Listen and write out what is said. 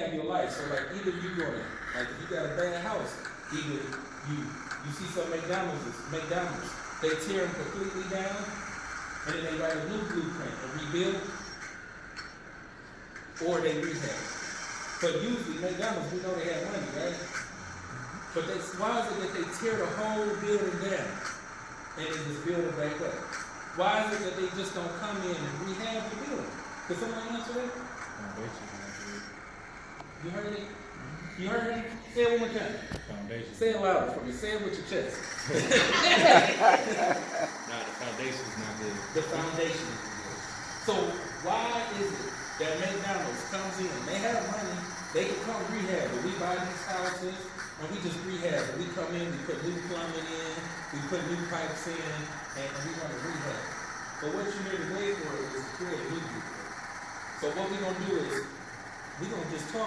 have your life. So like either you gonna, like if you got a bad house, either you see some McDonald's, they tear them completely down, and then they write a new blueprint and rebuild, or they rehab. But usually McDonald's, we know they have money, right? But why is it that they tear the whole building down and then just build it back up? Why is it that they just don't come in and rehab the building? Could someone answer that? You heard it? You heard it? Say it one more time. Foundation. Say it louder for me. Say it with your chest. Nah, the foundation is not good. The foundation is good. So why is it that McDonald's comes in, they have money, they can come rehab it. We buy these houses and we just rehab it. We come in, we put new plumbing in, we put new pipes in, and we want to rehab it. But what you're here today for is to create a new blueprint. So what we're going to do is, we're going to just talk